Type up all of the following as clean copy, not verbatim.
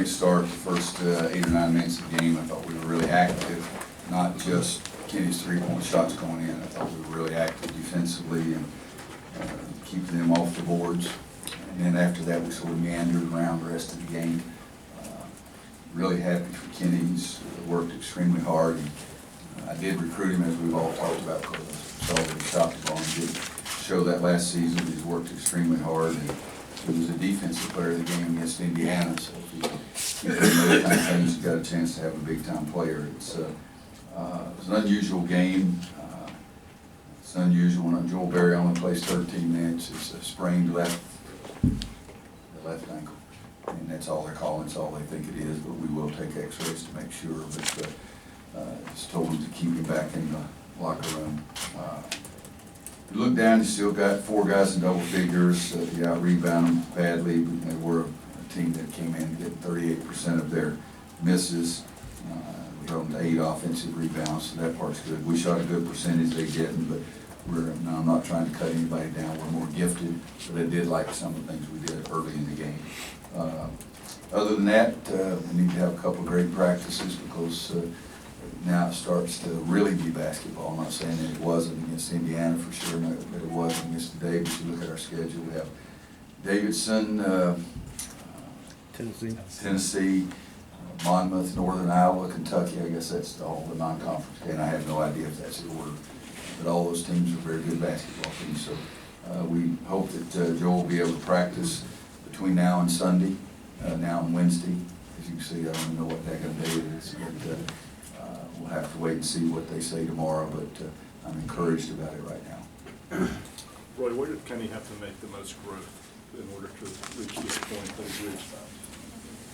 great start the first 8 or 9 minutes of the game. I thought we were really active, not just Kenny's three-point shots going in. I thought we were really active defensively and keeping them off the boards. And then after that, we sort of meandered around the rest of the game. Really happy for Kenny. He's worked extremely hard. I did recruit him, as we've all talked about, because I saw that he shot the ball and did show that last season. He's worked extremely hard, and he was a defensive player of the game against Indiana. So if you know those kind of things, you got a chance to have a big-time player. It's an unusual game. It's unusual when Joel Berry only plays 13 minutes. It's a sprained left ankle. And that's all they're calling, it's all they think it is, but we will take x-rays to make sure. But just told them to keep him back in the locker room. If you look down, you still got 4 guys in double figures. You out-rebound them badly, but they were a team that came in getting 38% of their misses. We held them to 8 offensive rebounds, so that part's good. We shot a good percentage, they didn't, but now I'm not trying to cut anybody down. We're more gifted, but I did like some of the things we did early in the game. Other than that, we need to have a couple of great practices, because now it starts to really be basketball. I'm not saying that it wasn't against Indiana for sure, but it wasn't against today. But you look at our schedule, we have Davidson, Tennessee, Monmouth, Northern Iowa, Kentucky. I guess that's all the non-conference. And I have no idea if that's the order. But all those teams are very good basketball teams. So we hope that Joel will be able to practice between now and Sunday, now and Wednesday. As you can see, I don't even know what that kind of day it is. But we'll have to wait and see what they say tomorrow. But I'm encouraged about it right now. Roy, where did Kenny have to make the most growth in order to reach this point that he's reached?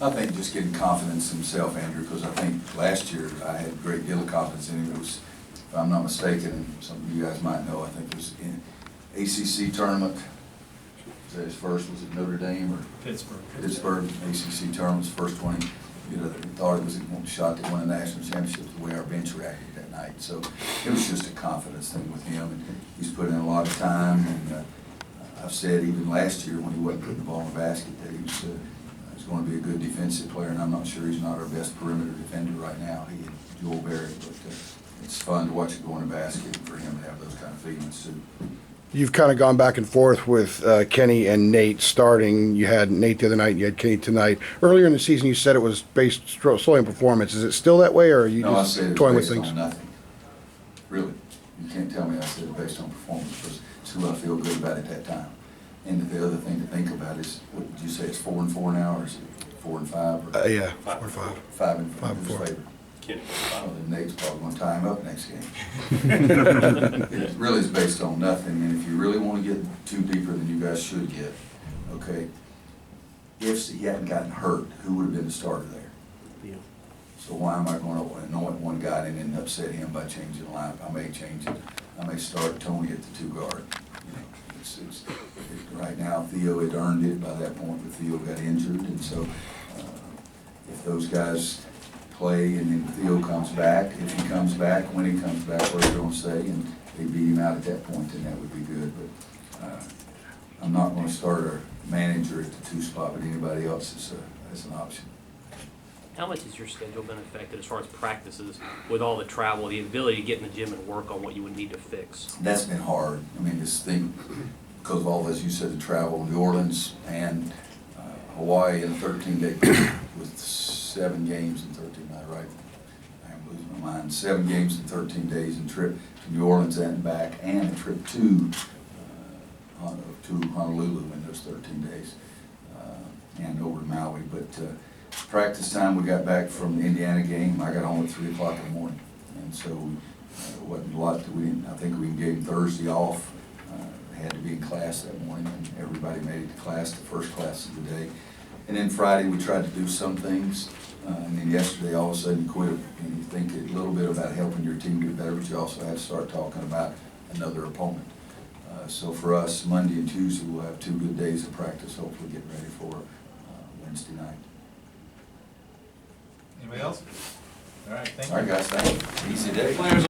I think just getting confidence in himself, Andrew, because I think last year I had a great deal of confidence in him. It was, if I'm not mistaken, and some of you guys might know, I think it was in ACC tournament. Was that his first? Was it Notre Dame or Pittsburgh? Pittsburgh ACC tournament's first one. He thought it was a shot to win a national championship, the way our bench reacted that night. So it was just a confidence thing with him, and he's put in a lot of time. And I've said even last year when he wasn't putting the ball in the basket that he was going to be a good defensive player, and I'm not sure he's not our best perimeter defender right now. He and Joel Berry, but it's fun to watch it go in the basket and for him to have those kind of feelings too. You've kind of gone back and forth with Kenny and Nate starting. You had Nate the other night, you had Kenny tonight. Earlier in the season, you said it was based solely on performance. Is it still that way, or are you just toying with things? No, I said it was based on nothing. Really. You can't tell me I said it based on performance, because it's who I feel good about at that time. And the other thing to think about is, what did you say, it's 4-4 now, or is it 4 and 5? Or Yeah, 4 and 5. 5 and 4. 5 and 4. Kenny. Well, then Nate's probably going to tie him up next game. It really is based on nothing, and if you really want to get too deeper than you guys should get, okay, if he hadn't gotten hurt, who would have been the starter there? Yeah. So why am I going to anoint one guy and then upset him by changing the lineup? I may change it. I may start Tony at the 2 guard. You know, right now, Theo had earned it by that point, but Theo got injured, and so if those guys play and then Theo comes back, if he comes back, when he comes back, what are you going to say? And they beat him out at that point, then that would be good. But I'm not going to start a manager at the 2 spot, but anybody else is an option. How much has your schedule been affected as far as practices with all the travel, the ability to get in the gym and work on what you would need to fix? That's been hard. I mean, this thing, because of all, as you said, the travel, New Orleans and Hawaii in a 13-day with 7 games in 13 days, right? I'm losing my mind. 7 games in 13 days, and trip to New Orleans and back, and a trip to Honolulu in those 13 days, and over to Maui. But practice time, we got back from the Indiana game. I got home at 3 o'clock in the morning, and so it wasn't a lot that we didn't. I think we gave Thursday off. Had to be in class that morning, and everybody made it to class, the first class of the day. And then Friday we tried to do some things, and then yesterday all of a sudden you quit, and you think a little bit about helping your team get better, but you also have to start talking about another opponent. So for us, Monday and Tuesday we'll have 2 good days of practice, hopefully getting ready for Wednesday night. Anybody else? All right, thank you. All right, guys, thank you. Easy day.